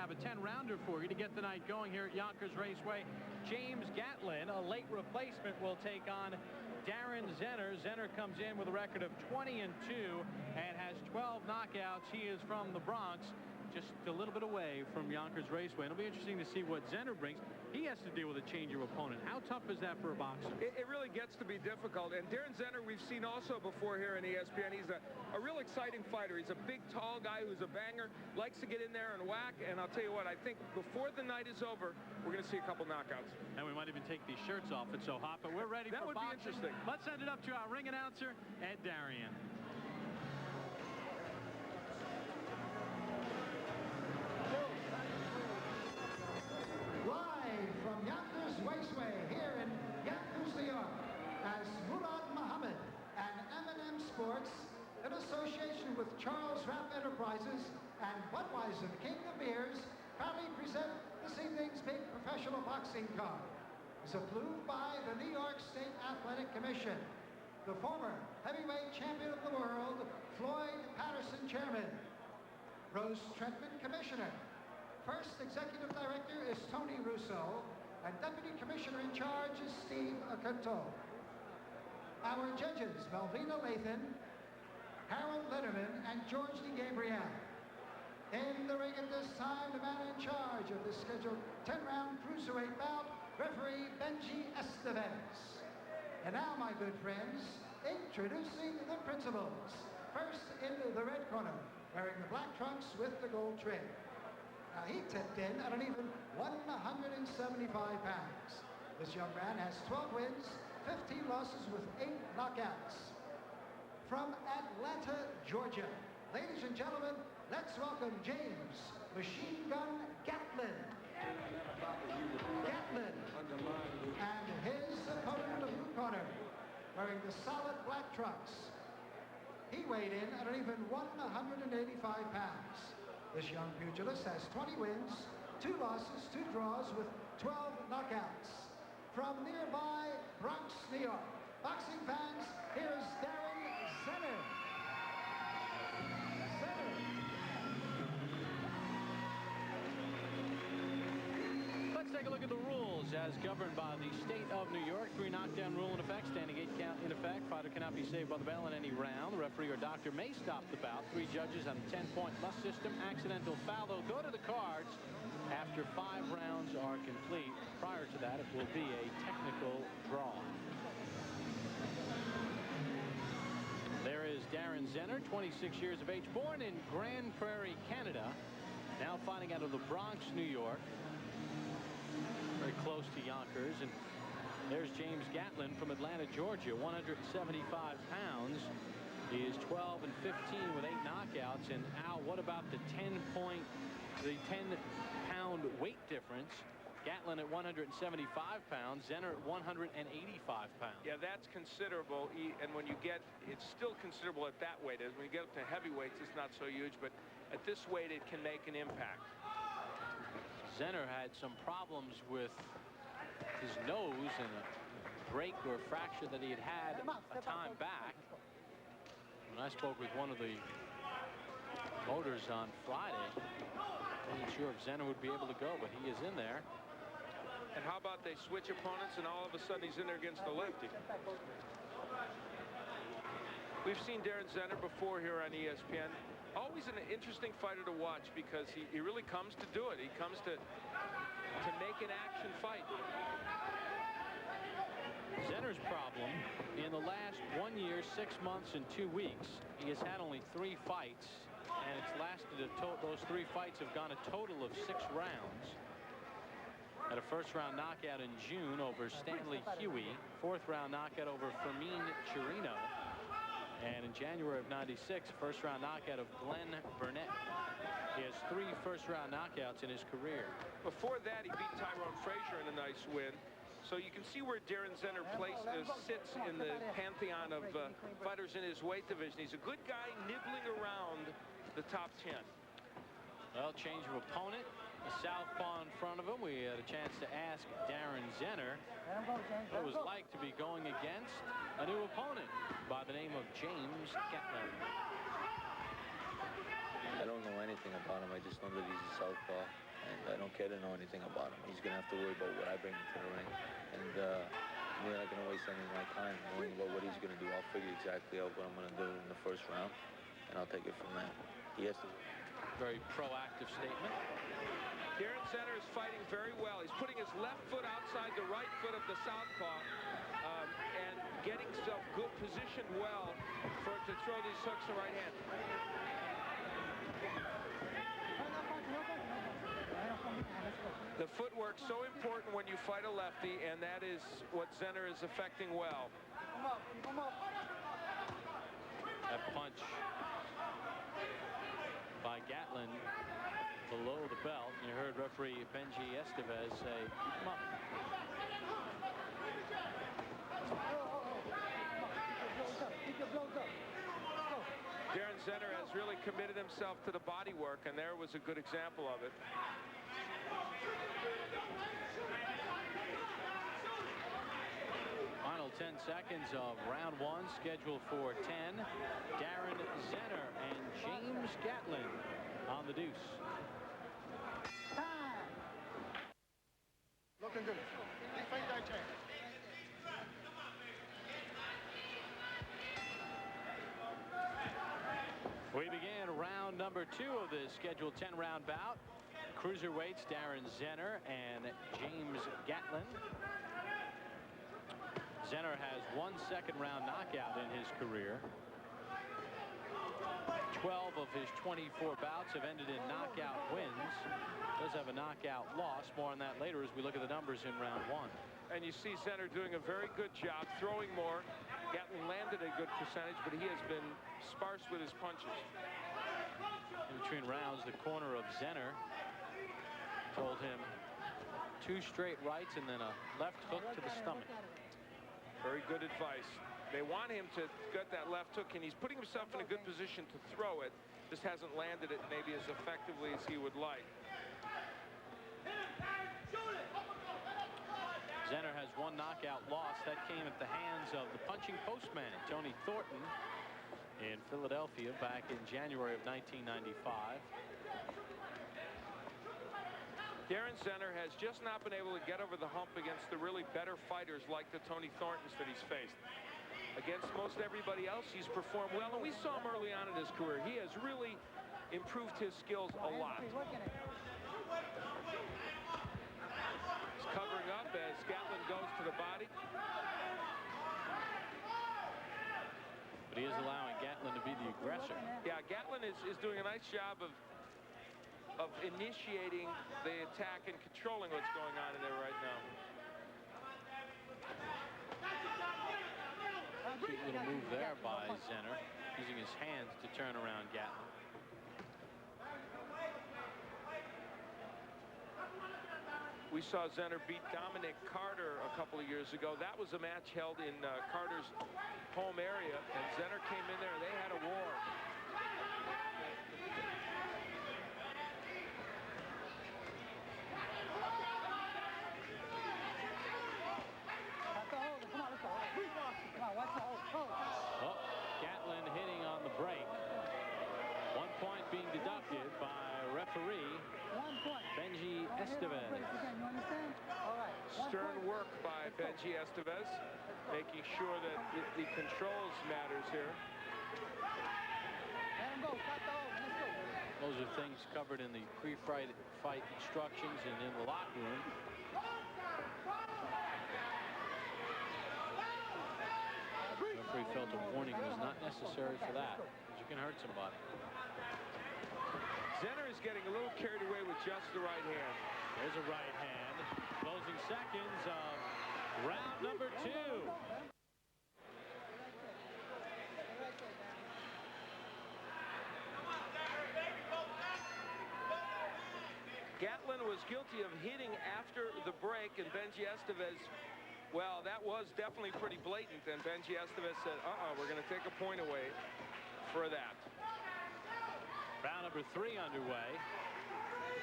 have a 10-rounder for you to get the night going here at Yonkers Raceway. James Gatlin, a late replacement, will take on Daren Zenner. Zenner comes in with a record of 20-2 and has 12 knockouts. He is from the Bronx, just a little bit away from Yonkers Raceway. It'll be interesting to see what Zenner brings. He has to deal with a change of opponent. How tough is that for a boxer? It really gets to be difficult. And Daren Zenner, we've seen also before here on ESPN. He's a real exciting fighter. He's a big, tall guy who's a banger, likes to get in there and whack. And I'll tell you what, I think before the night is over, we're going to see a couple knockouts. And we might even take these shirts off. It's so hot, but we're ready for boxing. That would be interesting. Let's send it up to our ring announcer, Ed Daren. Live from Yonkers Raceway here in Yonkers, New York, as Murad Muhammad and M&M Sports, in association with Charles Rapp Enterprises and Budweiser, King of Beers, proudly present this evening's big professional boxing card. It's approved by the New York State Athletic Commission. The former heavyweight champion of the world, Floyd Patterson, chairman. Rose Trentman, commissioner. First executive director is Tony Russo, and deputy commissioner in charge is Steve Acanto. Our judges, Melvina Lathan, Harold Letterman, and George DeGabriel. In the ring at this time, the man in charge of the scheduled 10-round cruiserweight bout, referee Benji Estevez. And now, my good friends, introducing the principals. First, into the red corner, wearing the black trunks with the gold trim. Now, he tipped in at an even 175 pounds. This young man has 12 wins, 15 losses with 8 knockouts. From Atlanta, Georgia, ladies and gentlemen, let's welcome James Machine Gun Gatlin. Gatlin. And his opponent in the blue corner, wearing the solid black trunks. He weighed in at an even 185 pounds. This young pugilist has 20 wins, 2 losses, 2 draws with 12 knockouts. From nearby Bronx, New York, boxing fans, here's Daren Zenner. Let's take a look at the rules as governed by the state of New York. 3 knockdown rule in effect, standing 8 count in effect. Fighter cannot be saved by the bell in any round. The referee or doctor may stop the bout. 3 judges on the 10-point must system. Accidental foul, they'll go to the cards after 5 rounds are complete. Prior to that, it will be a technical draw. There is Daren Zenner, 26 years of age, born in Grand Prairie, Canada, now fighting out of the Bronx, New York. Very close to Yonkers. And there's James Gatlin from Atlanta, Georgia, 175 pounds. He is 12-15 with 8 knockouts. And Al, what about the 10-pound weight difference? Gatlin at 175 pounds, Zenner at 185 pounds. Yeah, that's considerable. And when you get, it's still considerable at that weight. As when you get up to heavyweights, it's not so huge. But at this weight, it can make an impact. Zenner had some problems with his nose and a break or fracture that he had a time back. When I spoke with one of the promoters on Friday, I wasn't sure if Zenner would be able to go, but he is in there. And how about they switch opponents and all of a sudden he's in there against the lefty? We've seen Daren Zenner before here on ESPN. Always an interesting fighter to watch because he really comes to do it. He comes to make an action fight. Zenner's problem, in the last 1 year, 6 months, and 2 weeks, he has had only 3 fights, and it's lasted those 3 fights have gone a total of 6 rounds. Had a first-round knockout in June over Stanley Huey, 4th-round knockout over Fermin Chirino, and in January of '96, first-round knockout of Glenn Burnett. He has 3 first-round knockouts in his career. Before that, he beat Tyrone Frazier in a nice win. So you can see where Daren Zenner sits in the pantheon of fighters in his weight division. He's a good guy nibbling around the top 10. Well, change of opponent. The southpaw in front of him. We had a chance to ask Daren Zenner what it was like to be going against a new opponent by the name of James Gatlin. I don't know anything about him. I just know that he's a southpaw. and I don't care to know anything about him. He's going to have to worry about what I bring to the ring. And we're not going to waste any of my time worrying about what he's going to do. I'll figure exactly out what I'm going to do in the first round, and I'll take it from there. He has to. Very proactive statement. Daren Zenner is fighting very well. He's putting his left foot outside the right foot of the southpaw and getting himself good positioned well to throw these hooks in right hand. The footwork so important when you fight a lefty, and that is what Zenner is affecting well. That punch by Gatlin below the belt. You heard referee Benji Estevez say, "Come up." Daren Zenner has really committed himself to the body work, and there was a good example of it. Final 10 seconds of round one, scheduled for 10. Daren Zenner and James Gatlin on the deuce. Looking good. We begin round number 2 of the scheduled 10-round bout. Cruiserweights Daren Zenner and James Gatlin. Zenner has 1 second-round knockout in his career. 12 of his 24 bouts have ended in knockout wins. Does have a knockout loss. More on that later as we look at the numbers in round 1. And you see Zenner doing a very good job throwing more. Gatlin landed a good percentage, but he has been sparse with his punches. In between rounds, the corner of Zenner told him 2 straight rights and then a left hook to the stomach. Very good advice. They want him to get that left hook, and he's putting himself in a good position to throw it. Just hasn't landed it maybe as effectively as he would like. Zenner has 1 knockout loss. That came at the hands of the punching postman, Tony Thornton, in Philadelphia back in January of 1995. Daren Zenner has just not been able to get over the hump against the really better fighters like the Tony Thorntons that he's faced. Against most everybody else, he's performed well, and we saw him early on in his career. He has really improved his skills a lot. He's covering up as Gatlin goes to the body. But he is allowing Gatlin to be the aggressor. Yeah, Gatlin is doing a nice job of initiating the attack and controlling what's going on in there right now. Cute little move there by Zenner, using his hands to turn around Gatlin. We saw Zenner beat Dominic Carter a couple of years ago. That was a match held in Carter's home area, and Zenner came in there and they had a war. Oh, Gatlin hitting on the break. 1 point being deducted by referee Benji Estevez. Stern work by Benji Estevez, making sure that the controls matters here. Those are things covered in the pre-fight instructions and in the locker room. The referee felt a warning was not necessary for that, because you can hurt somebody. Zenner is getting a little carried away with just the right hand. There's a right hand. Closing seconds of round number 2. Gatlin was guilty of hitting after the break, and Benji Estevez, well, that was definitely pretty blatant, and Benji Estevez said, we're going to take a point away for that. Round number 3 underway.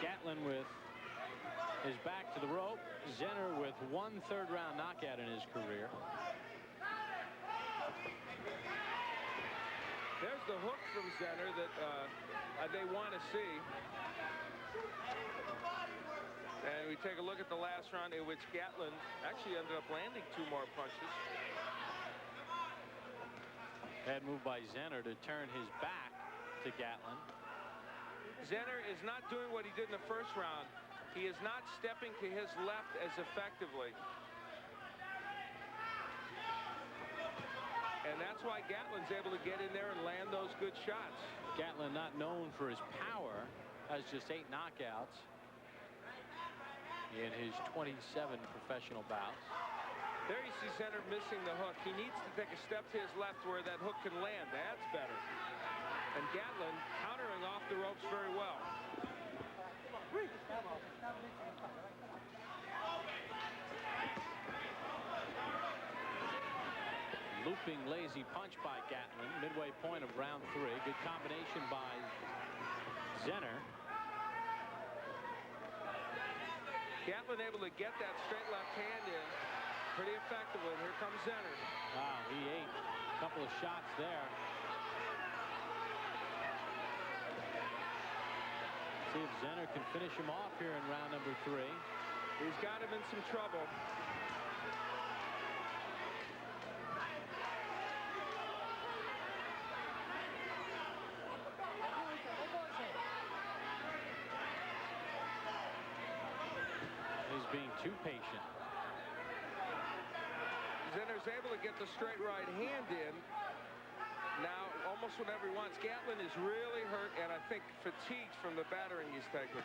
Gatlin with his back to the rope. Zenner with 1 third-round knockout in his career. There's the hook from Zenner that they want to see. take a look at the last round in which Gatlin actually ended up landing 2 more punches. Bad move by Zenner to turn his back to Gatlin. Zenner is not doing what he did in the first round. He is not stepping to his left as effectively. And that's why Gatlin's able to get in there and land those good shots. Gatlin not known for his power, has just 8 knockouts in his 27 professional bouts. There you see Zenner missing the hook. He needs to take a step to his left where that hook can land. That's better. And Gatlin countering off the ropes very well. Looping lazy punch by Gatlin, midway point of round 3. Good combination by Zenner. Gatlin able to get that straight left hand in pretty effectively. Here comes Zenner. Wow, he ate a couple of shots there. See if Zenner can finish him off here in round number 3. He's got him in some trouble. He's being too patient. Zenner's able to get the straight right hand in. Now, almost whenever he wants. Gatlin is really hurt and I think fatigued from the battering he's taken.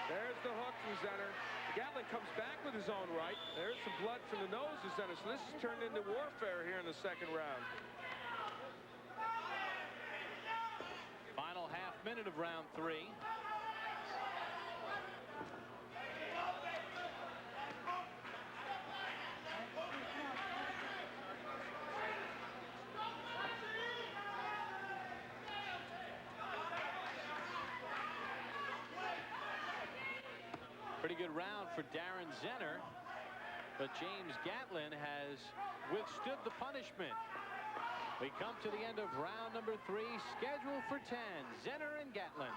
There's the hook from Zenner. Gatlin comes back with his own right. There's some blood from the nose of Zenner. So this has turned into warfare here in the second round. Final half minute of round 3. Pretty good round for Daren Zenner, but James Gatlin has withstood the punishment. We come to the end of round number 3, scheduled for 10. Zenner and Gatlin.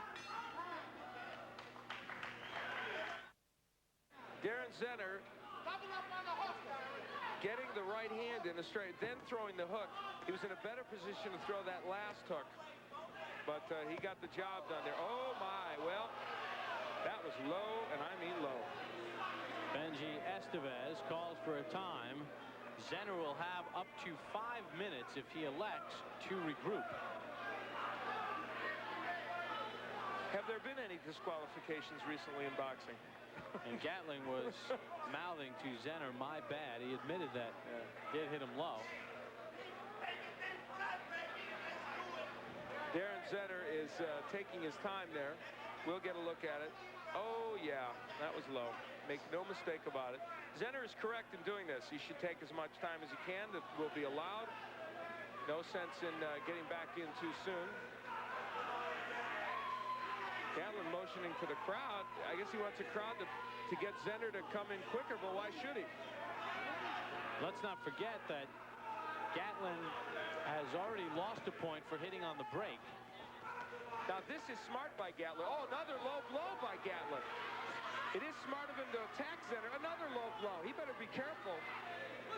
Daren Zenner getting the right hand in a straight, then throwing the hook. He was in a better position to throw that last hook, but he got the job done there. Oh my, well, that was low, and I mean low. Benji Estevez calls for a time. Zenner will have up to 5 minutes if he elects to regroup. Have there been any disqualifications recently in boxing? And Gatlin was mouthing to Zenner, my bad. He admitted that did hit him low. Daren Zenner is taking his time there. We'll get a look at it. Oh, yeah, that was low. Make no mistake about it. Zenner is correct in doing this. He should take as much time as he can. That will be allowed. No sense in getting back in too soon. Gatlin motioning to the crowd. I guess he wants a crowd to get Zenner to come in quicker, but why should he? Let's not forget that Gatlin has already lost a point for hitting on the break. Now this is smart by Gatlin. Oh, another low blow by Gatlin. It is smart of him to attack Zenner. Another low blow. He better be careful.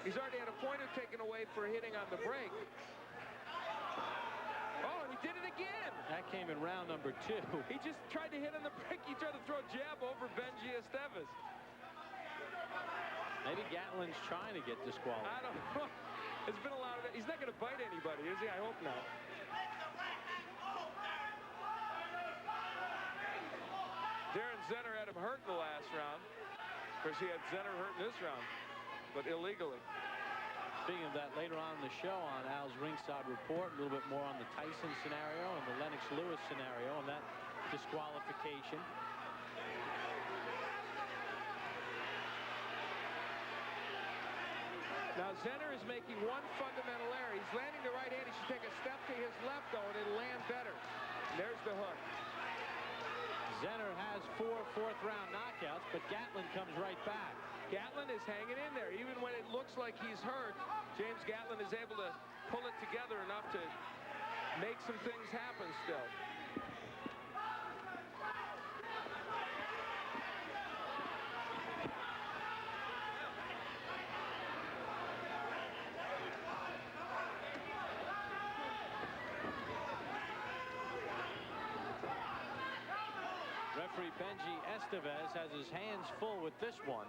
He's already had a pointer taken away for hitting on the break. Oh, and he did it again. That came in round number 2. He just tried to hit on the break. He tried to throw a jab over Benji Estevez. Maybe Gatlin's trying to get disqualified. I don't know. There's been a lot of it. He's not going to bite anybody, is he? I hope not. Daren Zenner had him hurt in the last round. Of course, he had Zenner hurt in this round, but illegally. Speaking of that, later on in the show on Al's Ringside Report, a little bit more on the Tyson scenario and the Lennox Lewis scenario and that disqualification. Now, Zenner is making one fundamental error. He's landing the right hand. He should take a step to his left, though, and it'll land better. And there's the hook. Zenner has 4 fourth-round knockouts, but Gatlin comes right back. Gatlin is hanging in there. Even when it looks like he's hurt, James Gatlin is able to pull it together enough to make some things happen still. referee Benji Estevez has his hands full with this one.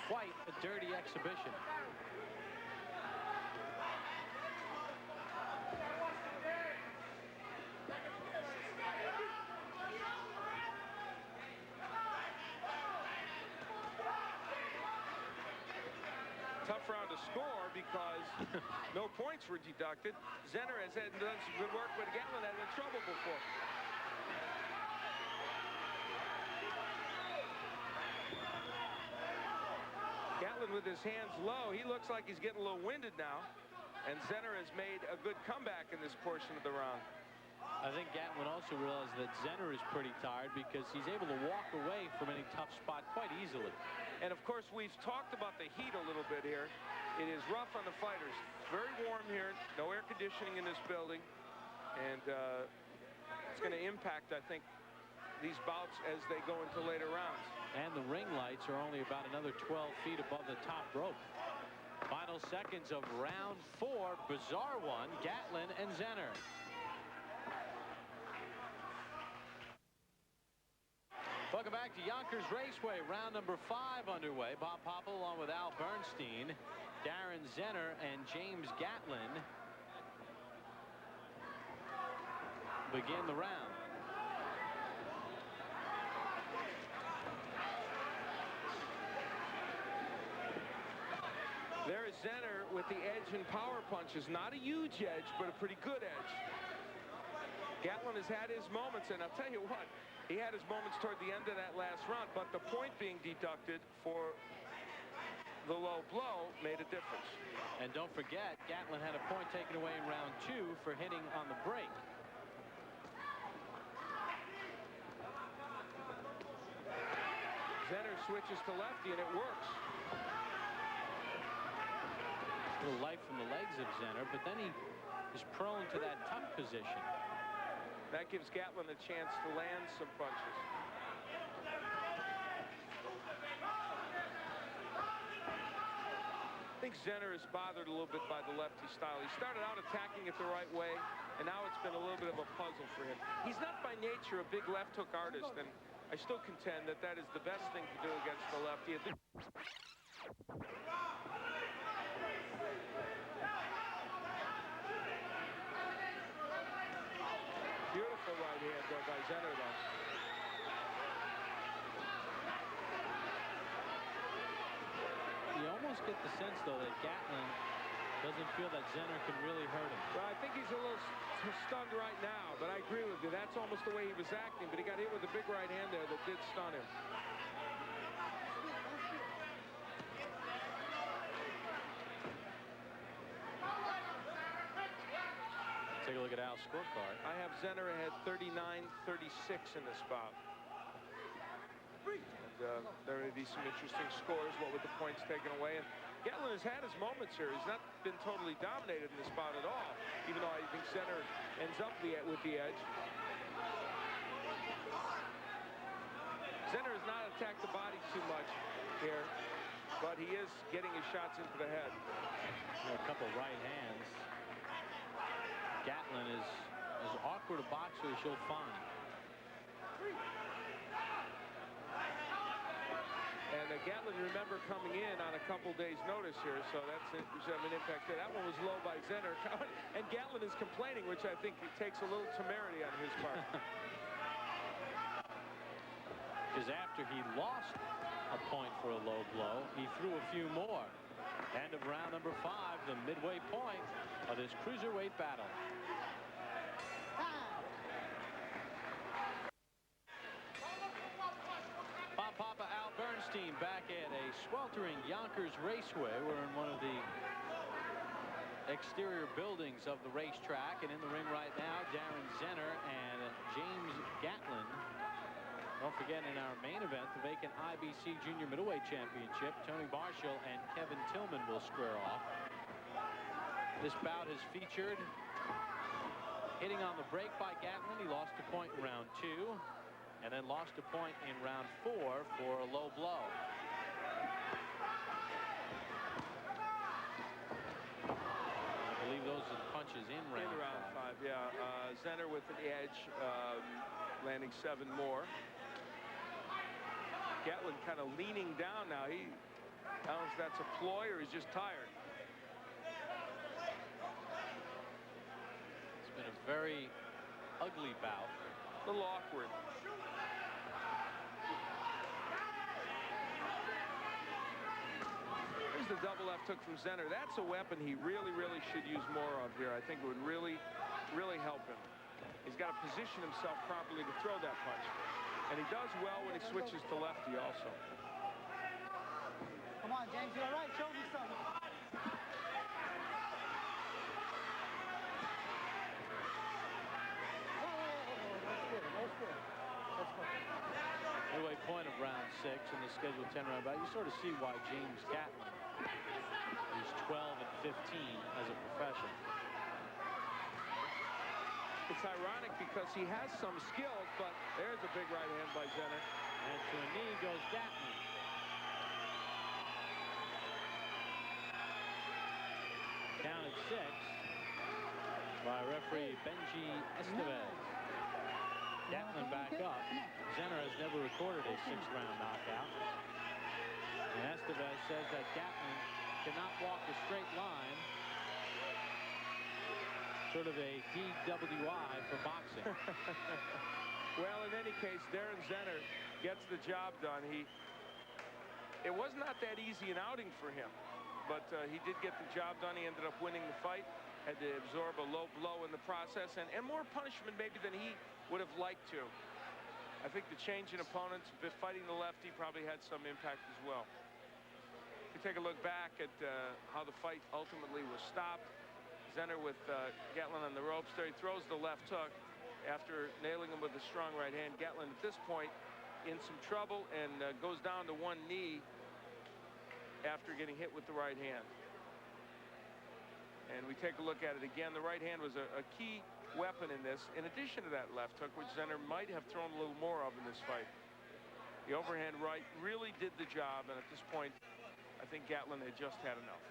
Quite a dirty exhibition. Tough round to score because no points were deducted. Zenner has done some good work, but Gatlin had been in trouble before. Gatlin with his hands low. He looks like he's getting a little winded now. And Zenner has made a good comeback in this portion of the round. I think Gatlin also realized that Zenner is pretty tired because he's able to walk away from any tough spot quite easily. And of course, we've talked about the heat a little bit here. It is rough on the fighters. Very warm here. No air conditioning in this building. And it's going to impact, I think, these bouts as they go into later rounds. And the ring lights are only about another 12 feet above the top rope. Final seconds of round 4. Bizarre one. Gatlin and Zenner. Welcome back to Yonkers Raceway. Round number 5 underway. Bob Popple along with Al Bernstein, Daren Zenner, and James Gatlin begin the round. There is Zenner with the edge and power punches. Not a huge edge, but a pretty good edge. Gatlin has had his moments, and I'll tell you what, he had his moments toward the end of that last round, but the point being deducted for the low blow made a difference. And don't forget, Gatlin had a point taken away in round 2 for hitting on the break. Zenner switches to lefty, and it works. A little light from the legs of Zenner, but then he is prone to that tuck position. That gives Gatlin a chance to land some punches. I think Zenner is bothered a little bit by the lefty style. He started out attacking it the right way, and now it's been a little bit of a puzzle for him. He's not by nature a big left hook artist, and I still contend that that is the best thing to do against the lefty. Beautiful right hand there by Zenner, though. You almost get the sense, though, that Gatlin doesn't feel that Zenner can really hurt him. Well, I think he's a little stunned right now, but I agree with you. That's almost the way he was acting, but he got hit with a big right hand there that did stun him. Take a look at Al's scorecard. I have Zenner ahead 39-36 in this bout. And there may be some interesting scores, what with the points taken away. And Gatlin has had his moments here. He's not been totally dominated in this bout at all, even though I think Zenner ends up with the edge. Zenner has not attacked the body too much here, but he is getting his shots into the head. A couple right hands. Gatlin is as awkward a boxer as you'll find. And Gatlin, remember, coming in on a couple days' notice here, so that's an impact there. That one was low by Zenner, and Gatlin is complaining, which I think takes a little temerity on his part. Because after he lost a point for a low blow, he threw a few more. End of round number 5, the midway point of this cruiserweight battle. Bob Papa, Al Bernstein back at a sweltering Yonkers Raceway. We're in one of the exterior buildings of the racetrack, and in the ring right now, Daren Zenner and James Gatlin. Don't forget, in our main event, the vacant IBC Junior Middleweight Championship, Tony Marshall and Kevin Tillman will square off. This bout has featured hitting on the break by Gatlin. He lost a point in round 2, and then lost a point in round 4 for a low blow. I believe those are the punches in round 5. Yeah. Zenner with an edge. landing 7 more. Gatlin kind of leaning down now. I don't know if that's a ploy or he's just tired. It's been a very ugly bout. A little awkward. Here's the double left hook from Zenner. That's a weapon he really should use more of here. I think it would really help him. He's got to position himself properly to throw that punch. And he does well when he switches to lefty also. Come on, James, you're all right. Show me something. That's good. Midway point of round 6 in the scheduled 10-round bout. You sort of see why James Gatlin is 12-15 as a professional. It's ironic because he has some skills, but there's a big right hand by Zenner. And to a knee goes Gatlin. Counted 6 by referee Benji Estevez. Gatlin back up. Zenner has never recorded a 6th-round knockout. And Estevez says that Gatlin cannot walk a straight line. Sort of a DWI for boxing. Well, in any case, Daren Zenner gets the job done. It was not that easy an outing for him, but he did get the job done. He ended up winning the fight. Had to absorb a low blow in the process, and more punishment maybe than he would have liked to. I think the change in opponents, fighting the lefty, probably had some impact as well. If you take a look back at how the fight ultimately was stopped, Zenner with Gatlin on the ropes there. He throws the left hook after nailing him with a strong right hand. Gatlin at this point in some trouble and goes down to one knee after getting hit with the right hand. And we take a look at it again. The right hand was a key weapon in this, in addition to that left hook, which Zenner might have thrown a little more of in this fight. The overhand right really did the job, and at this point, I think Gatlin had just had enough.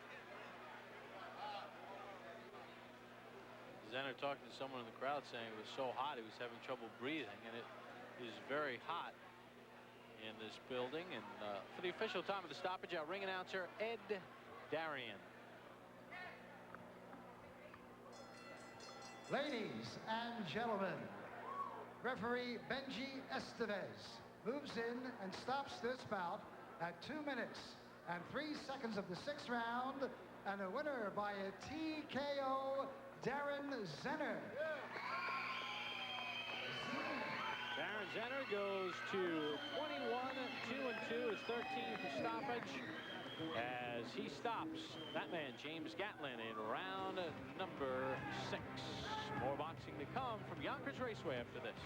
Zenner talking to someone in the crowd saying it was so hot he was having trouble breathing, and it is very hot in this building. And for the official time of the stoppage, our ring announcer Ed Daren. Ladies and gentlemen, referee Benji Estevez moves in and stops this bout at 2 minutes and 3 seconds of the 6th round, and a winner by a TKO, Daren Zenner. Daren Zenner goes to 21-2-2, his 13th stoppage, as he stops that man James Gatlin in round number 6. More boxing to come from Yonkers Raceway after this.